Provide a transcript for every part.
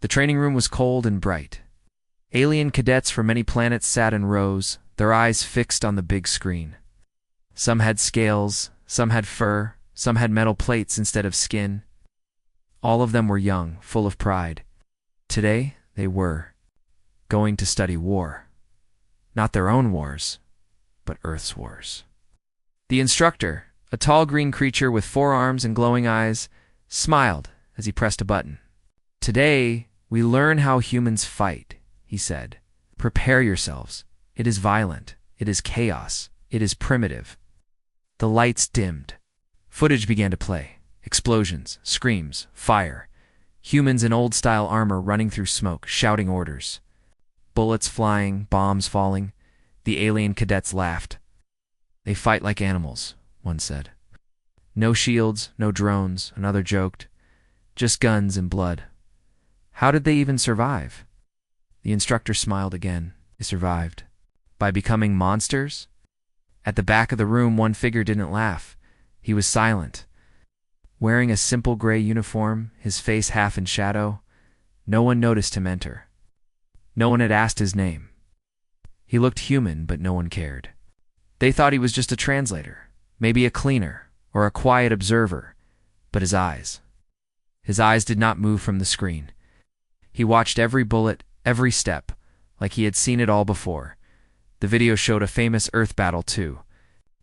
The training room was cold and bright. Alien cadets from many planets sat in rows, their eyes fixed on the big screen. Some had scales, some had fur, some had metal plates instead of skin. All of them were young, full of pride. Today, they were going to study war. Not their own wars, but Earth's wars. The instructor, a tall green creature with 4 arms and glowing eyes, smiled as he pressed a button. "Today, we learn how humans fight," he said. "Prepare yourselves. It is violent. It is chaos. It is primitive." The lights dimmed. Footage began to play. Explosions, screams, fire. Humans in old-style armor running through smoke, shouting orders. Bullets flying, bombs falling. The alien cadets laughed. "They fight like animals," one said. "No shields, no drones," another joked. "Just guns and blood." "How did they even survive?" The instructor smiled again. "They survived. By becoming monsters?" At the back of the room, one figure didn't laugh. He was silent. Wearing a simple gray uniform, his face half in shadow, no one noticed him enter. No one had asked his name. He looked human, but no one cared. They thought he was just a translator, maybe a cleaner, or a quiet observer. But his eyes did not move from the screen. He watched every bullet, every step, like he had seen it all before. The video showed a famous Earth battle too.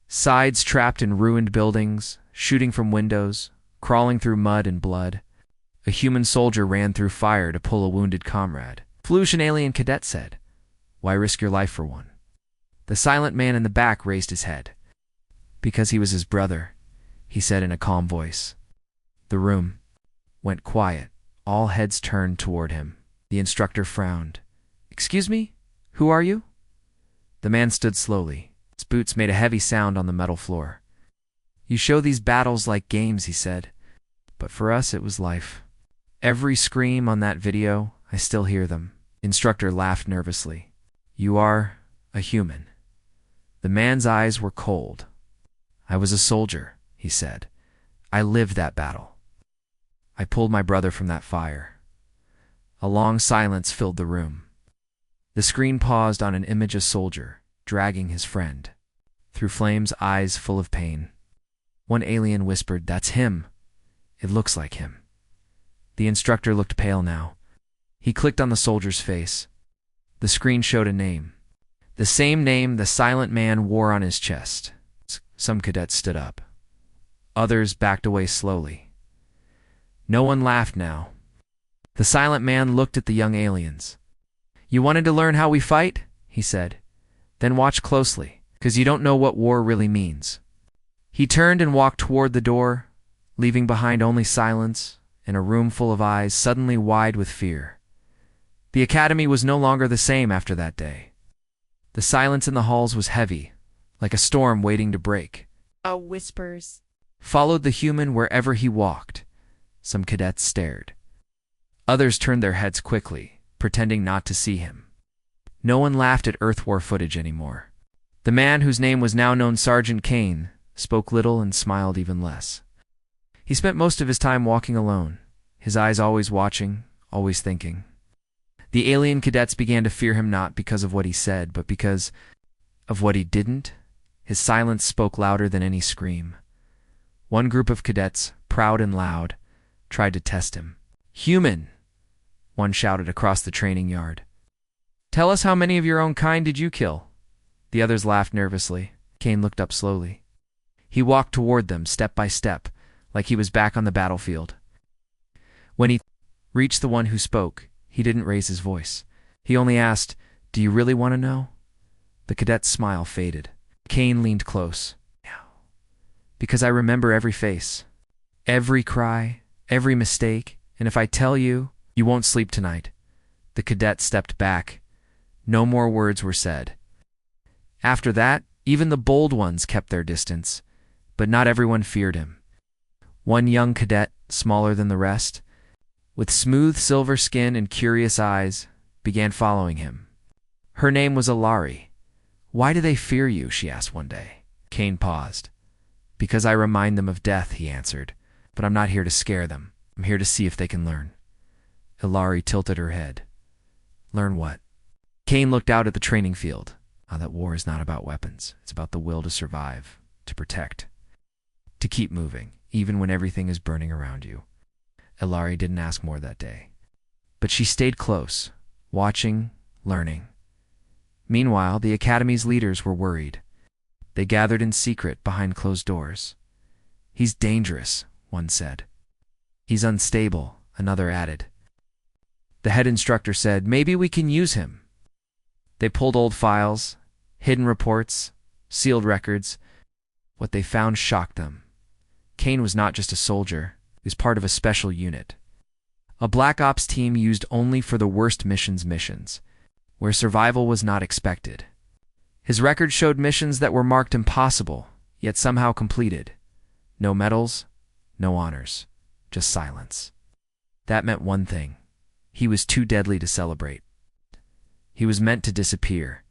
Sides trapped in ruined buildings, shooting from windows, crawling through mud and blood. A human soldier ran through fire to pull a wounded comrade. "Flush," an alien cadet said. "Why risk your life for one?" The silent man in the back raised his head. "Because he was his brother," he said in a calm voice. The room went quiet. All heads turned toward him. The instructor frowned. "Excuse me? Who are you?" The man stood slowly. His boots made a heavy sound on the metal floor. "You show these battles like games," he said. "But for us, it was life. Every scream on that video, I still hear them." The instructor laughed nervously. "You are a human." The man's eyes were cold. "I was a soldier," he said. "I lived that battle. I pulled my brother from that fire." A long silence filled the room. The screen paused on an image of a soldier, dragging his friend. Through flames, eyes full of pain. One alien whispered, "That's him. It looks like him." The instructor looked pale now. He clicked on the soldier's face. The screen showed a name. The same name the silent man wore on his chest. Some cadets stood up. Others backed away slowly. No one laughed now. The silent man looked at the young aliens. "You wanted to learn how we fight?" he said. "Then watch closely, because you don't know what war really means." He turned and walked toward the door, leaving behind only silence and a room full of eyes suddenly wide with fear. The academy was no longer the same after that day. The silence in the halls was heavy, like a storm waiting to break. Whispers Followed the human wherever he walked. Some cadets stared. Others turned their heads quickly, pretending not to see him. No one laughed at Earth War footage anymore. The man whose name was now known Sergeant Kane spoke little and smiled even less. He spent most of his time walking alone, his eyes always watching, always thinking. The alien cadets began to fear him not because of what he said, but because of what he didn't. His silence spoke louder than any scream. One group of cadets, proud and loud, tried to test him. "Human!" one shouted across the training yard. "Tell us how many of your own kind did you kill?" The others laughed nervously. Kane looked up slowly. He walked toward them, step by step, like he was back on the battlefield. When he reached the one who spoke, he didn't raise his voice. He only asked, "Do you really want to know?" The cadet's smile faded. Kane leaned close. "Because I remember every face, every cry, every mistake, and if I tell you, you won't sleep tonight." The cadet stepped back. No more words were said. After that, even the bold ones kept their distance, but not everyone feared him. One young cadet, smaller than the rest, with smooth silver skin and curious eyes, began following him. Her name was Alari. "Why do they fear you?" she asked one day. Kane paused. "Because I remind them of death," he answered. "But I'm not here to scare them. I'm here to see if they can learn." Ilari tilted her head. Learn what? Kane looked out at the training field. That war is not about weapons. It's about the will to survive, to protect, to keep moving, even when everything is burning around you. Ilari didn't ask more that day. But she stayed close, watching, learning. Meanwhile, the Academy's leaders were worried. They gathered in secret behind closed doors. He's dangerous, one said. He's unstable, another added. The head instructor said, maybe we can use him. They pulled old files, hidden reports, sealed records. What they found shocked them. Kane was not just a soldier, he was part of a special unit. A Black Ops team used only for the worst missions, where survival was not expected. His record showed missions that were marked impossible, yet somehow completed. No medals, no honors, just silence. That meant one thing. He was too deadly to celebrate. He was meant to disappear,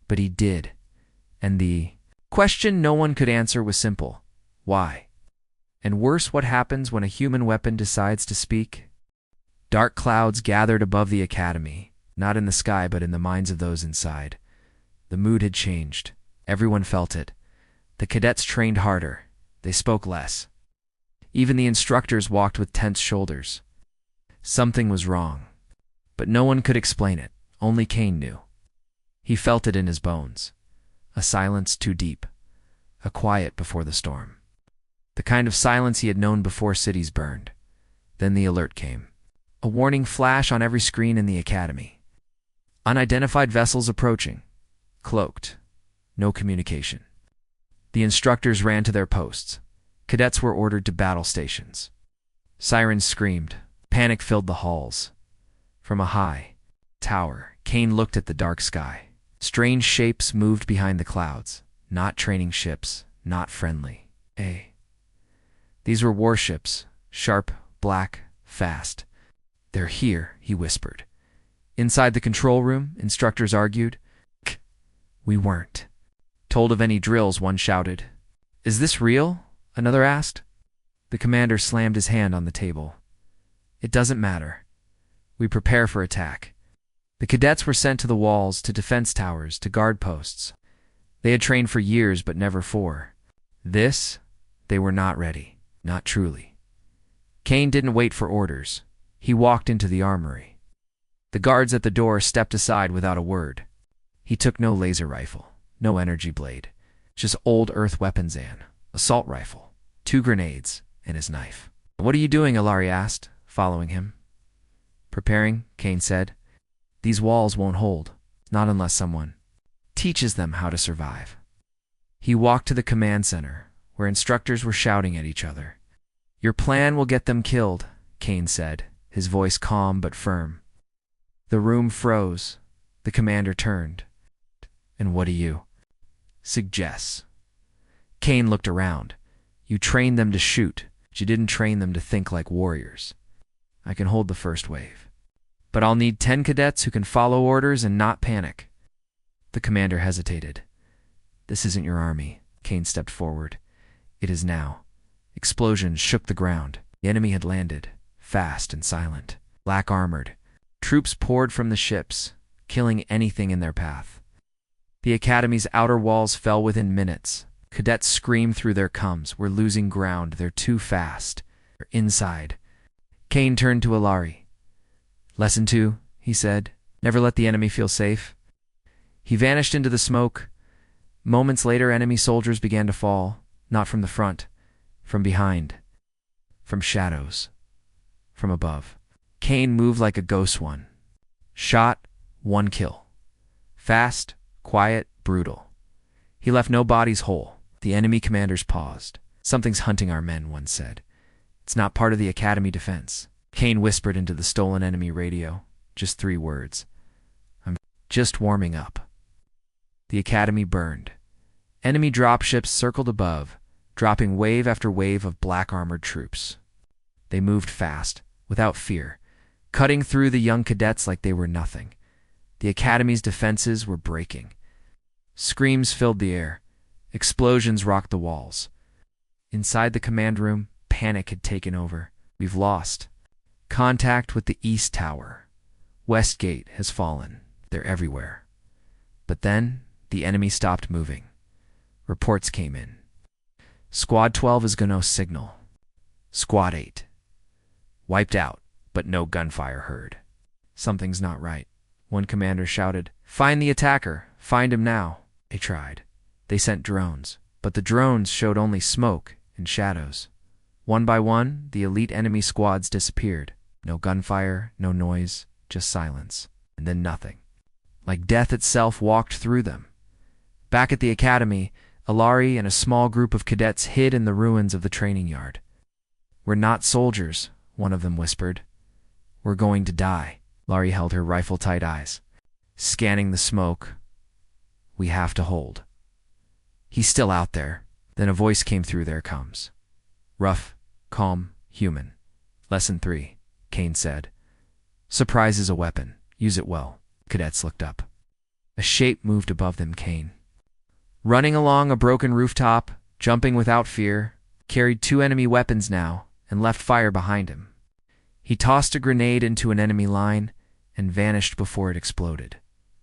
but he did. And the question no one could answer was simple. Why? And worse, what happens when a human weapon decides to speak? Dark clouds gathered above the Academy, not in the sky but in the minds of those inside. The mood had changed. Everyone felt it. The cadets trained harder. They spoke less. Even the instructors walked with tense shoulders. Something was wrong. But no one could explain it. Only Kane knew. He felt it in his bones. A silence too deep. A quiet before the storm. The kind of silence he had known before cities burned. Then the alert came. A warning flash on every screen in the Academy. Unidentified vessels approaching. Cloaked. No communication. The instructors ran to their posts. Cadets were ordered to battle stations. Sirens screamed. Panic filled the halls. From a high tower, Kane looked at the dark sky. Strange shapes moved behind the clouds. Not training ships, not friendly. These were warships, sharp, black, fast. They're here, he whispered. Inside the control room, instructors argued. We weren't told of any drills, one shouted. Is this real? Another asked. The commander slammed his hand on the table. It doesn't matter. We prepare for attack. The cadets were sent to the walls, to defense towers, to guard posts. They had trained for years, but never for this. They were not ready. Not truly. Kane didn't wait for orders. He walked into the armory. The guards at the door stepped aside without a word. He took no laser rifle, no energy blade, just old earth weapons, an assault rifle, 2 grenades, and his knife. What are you doing? Ilari asked, following him. Preparing, Kane said. These walls won't hold, not unless someone teaches them how to survive. He walked to the command center, where instructors were shouting at each other. Your plan will get them killed, Kane said, his voice calm but firm. The room froze. The commander turned. And what do you suggest? Kane looked around. You trained them to shoot, but you didn't train them to think like warriors. I can hold the first wave, but I'll need 10 cadets who can follow orders and not panic. The commander hesitated. This isn't your army. Kane stepped forward. It is now. Explosions shook the ground. The enemy had landed, fast and silent, black armored. Troops poured from the ships, killing anything in their path. The Academy's outer walls fell within minutes. Cadets screamed through their cums. We're losing ground. They're too fast. They're inside. Kane turned to Ilari. Lesson 2, he said. Never let the enemy feel safe. He vanished into the smoke. Moments later, enemy soldiers began to fall, not from the front, from behind, from shadows, from above. Kane moved like a ghost one. Shot, 1 kill. Fast, quiet, brutal. He left no bodies whole. The enemy commanders paused. Something's hunting our men, one said. It's not part of the Academy defense. Kane whispered into the stolen enemy radio. Just 3 words. I'm just warming up. The Academy burned. Enemy dropships circled above, dropping wave after wave of black armored troops. They moved fast, without fear, cutting through the young cadets like they were nothing. The Academy's defenses were breaking. Screams filled the air. Explosions rocked the walls. Inside the command room, panic had taken over. We've lost. Contact with the East Tower. West Gate has fallen. They're everywhere. But then, the enemy stopped moving. Reports came in. Squad 12 is gonna signal. Squad 8. Wiped out, but no gunfire heard. Something's not right. One commander shouted, "Find the attacker! Find him now!" They tried. They sent drones, but the drones showed only smoke and shadows. One by one, the elite enemy squads disappeared. No gunfire, no noise, just silence. And then nothing. Like death itself walked through them. Back at the academy, Alari and a small group of cadets hid in the ruins of the training yard. "We're not soldiers," one of them whispered. "We're going to die." Laurie held her rifle-tight eyes, scanning the smoke. "We have to hold. He's still out there." Then a voice came through their comms. "Rough, calm, human. Lesson 3, Kane said. Surprise is a weapon. Use it well." Cadets looked up. A shape moved above them. Kane, running along a broken rooftop, jumping without fear, carried 2 enemy weapons now and left fire behind him. He tossed a grenade into an enemy line and vanished before it exploded.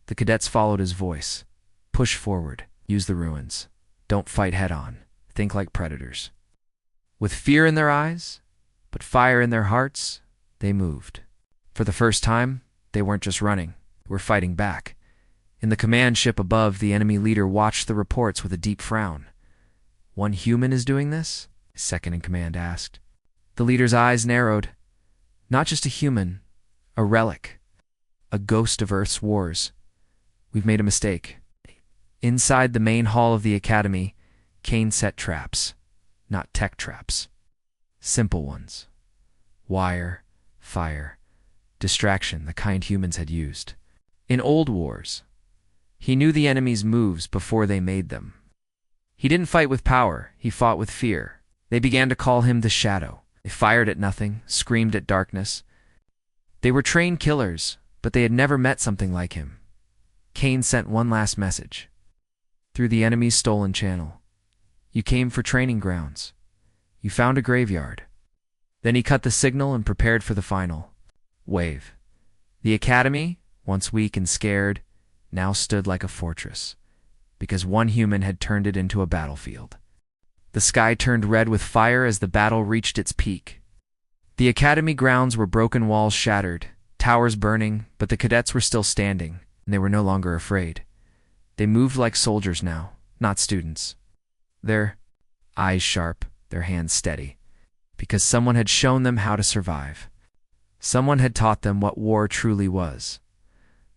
The cadets followed his voice. "Push forward. Use the ruins. Don't fight head-on. Think like predators." With fear in their eyes, but fire in their hearts, they moved. For the first time, they weren't just running. They were fighting back. In the command ship above, the enemy leader watched the reports with a deep frown. "One human is doing this?" his second-in-command asked. The leader's eyes narrowed. "Not just a human, a relic. A ghost of Earth's wars. We've made a mistake." Inside the main hall of the academy, Kane set traps. Not tech traps. Simple ones. Wire, fire, distraction, the kind humans had used. In old wars, he knew the enemy's moves before they made them. He didn't fight with power, he fought with fear. They began to call him the Shadow. They fired at nothing, screamed at darkness. They were trained killers, but they had never met something like him. Kane sent one last message. Through the enemy's stolen channel. "You came for training grounds. You found a graveyard." Then he cut the signal and prepared for the final wave. The academy, once weak and scared, now stood like a fortress, because one human had turned it into a battlefield. The sky turned red with fire as the battle reached its peak. The academy grounds were broken walls shattered, towers burning, but the cadets were still standing, and they were no longer afraid. They moved like soldiers now, not students. Their eyes sharp, their hands steady, because someone had shown them how to survive. Someone had taught them what war truly was.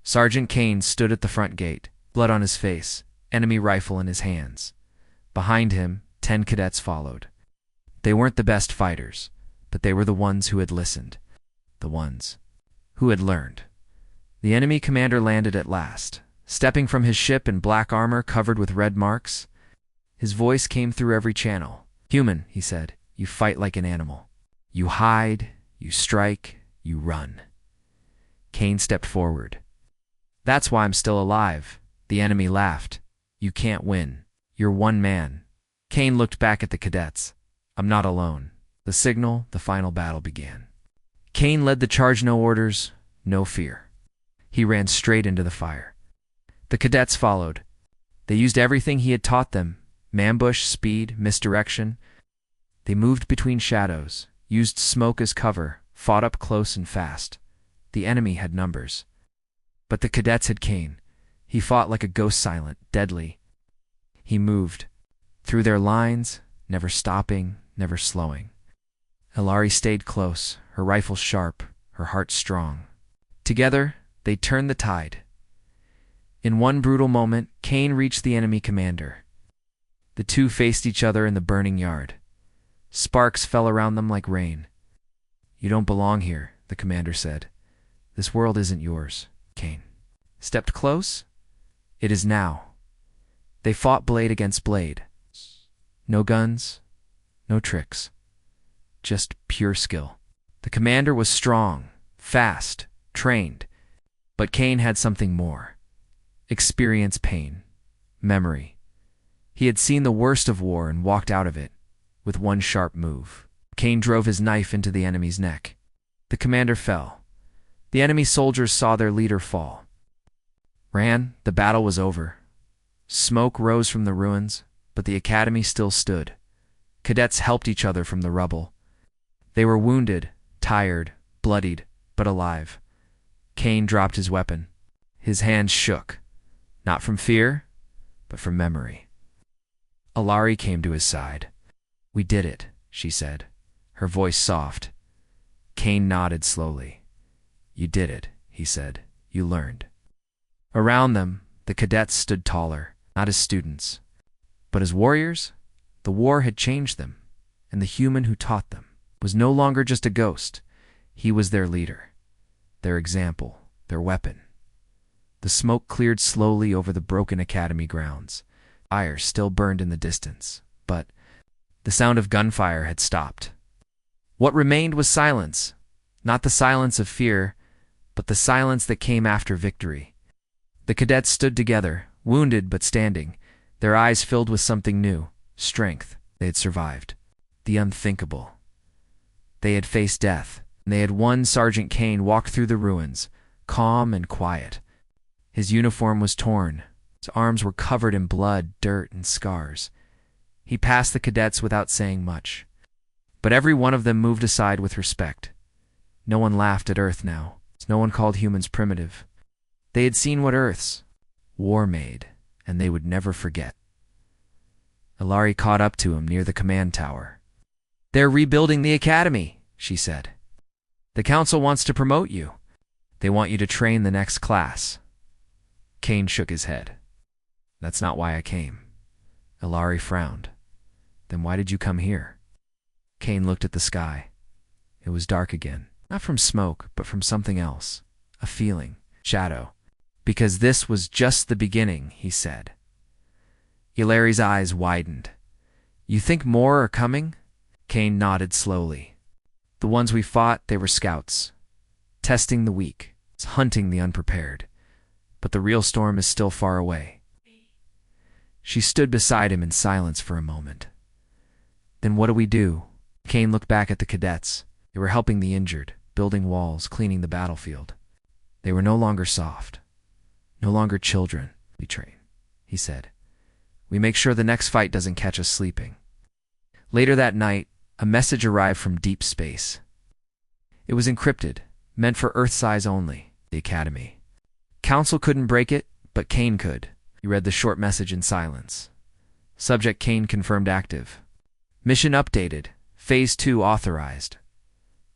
Sergeant Kane stood at the front gate, blood on his face, enemy rifle in his hands. Behind him, 10 cadets followed. They weren't the best fighters, but they were the ones who had listened, the ones who had learned. The enemy commander landed at last, stepping from his ship in black armor covered with red marks. His voice came through every channel. "Human," he said, "you fight like an animal. You hide, you strike, you run." Kane stepped forward. "That's why I'm still alive." The enemy laughed. "You can't win. You're one man." Kane looked back at the cadets. "I'm not alone." The signal, the final battle began. Kane led the charge, no orders, no fear. He ran straight into the fire. The cadets followed. They used everything he had taught them: ambush, speed, misdirection. They moved between shadows, used smoke as cover, fought up close and fast. The enemy had numbers. But the cadets had Kane. He fought like a ghost, silent, deadly. He moved through their lines, never stopping, never slowing. Hilari stayed close, her rifle sharp, her heart strong. Together, they turned the tide. In one brutal moment, Kane reached the enemy commander. The two faced each other in the burning yard. Sparks fell around them like rain. "You don't belong here," the commander said. "This world isn't yours." Kane stepped close. "It is now." They fought blade against blade. No guns, no tricks. Just pure skill. The commander was strong, fast, trained. But Kane had something more. Experience, pain, memory. He had seen the worst of war and walked out of it with one sharp move. Kane drove his knife into the enemy's neck. The commander fell. The enemy soldiers saw their leader fall. Ran, the battle was over. Smoke rose from the ruins, but the academy still stood. Cadets helped each other from the rubble. They were wounded, tired, bloodied, but alive. Kane dropped his weapon. His hands shook, not from fear, but from memory. Alari came to his side. "We did it," she said, her voice soft. Kane nodded slowly. "You did it," he said. "You learned." Around them, the cadets stood taller, not as students, but as warriors. The war had changed them, and the human who taught them was no longer just a ghost. He was their leader, their example, their weapon. The smoke cleared slowly over the broken academy grounds. Fire still burned in the distance, but the sound of gunfire had stopped. What remained was silence, not the silence of fear, but the silence that came after victory. The cadets stood together, wounded but standing, their eyes filled with something new, strength. They had survived. The unthinkable. They had faced death, and they had won. Sergeant Kane walked through the ruins, calm and quiet. His uniform was torn. His arms were covered in blood, dirt, and scars. He passed the cadets without saying much, but every one of them moved aside with respect. No one laughed at Earth now. No one called humans primitive. They had seen what Earth's war made, and they would never forget. Alari caught up to him near the command tower. "They're rebuilding the academy," she said. "The council wants to promote you. They want you to train the next class." Kane shook his head. "That's not why I came." Alari frowned. "Then why did you come here?" Kane looked at the sky. It was dark again, not from smoke, but from something else. A feeling, shadow. "Because this was just the beginning," he said. Ilari's eyes widened. "You think more are coming?" Kane nodded slowly. "The ones we fought, they were scouts. Testing the weak, hunting the unprepared. But the real storm is still far away." She stood beside him in silence for a moment. "Then what do we do?" Kane looked back at the cadets. They were helping the injured, building walls, cleaning the battlefield. They were no longer soft, no longer children. "We train," he said. "We make sure the next fight doesn't catch us sleeping." Later that night, a message arrived from deep space. It was encrypted, meant for Earth's eyes only, the Academy. Council couldn't break it, but Kane could. He read the short message in silence. Subject Kane confirmed active. Mission updated. Phase 2 authorized.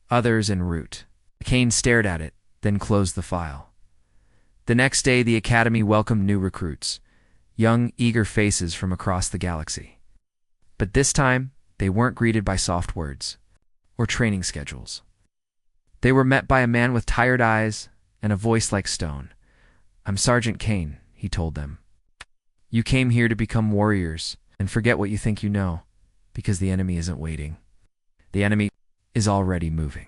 Others en route. Kane stared at it, then closed the file. The next day, the Academy welcomed new recruits. Young, eager faces from across the galaxy. But this time, they weren't greeted by soft words or training schedules. They were met by a man with tired eyes and a voice like stone. "I'm Sergeant Kane," he told them. "You came here to become warriors and forget what you think you know, because the enemy isn't waiting. The enemy is already moving.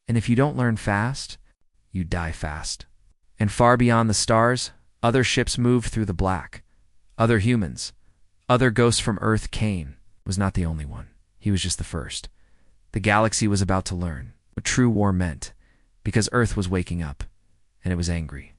And if you don't learn fast, you die fast." And far beyond the stars, other ships moved through the black. Other humans, other ghosts from Earth. Kane was not the only one. He was just the first. The galaxy was about to learn what true war meant, because Earth was waking up, and it was angry.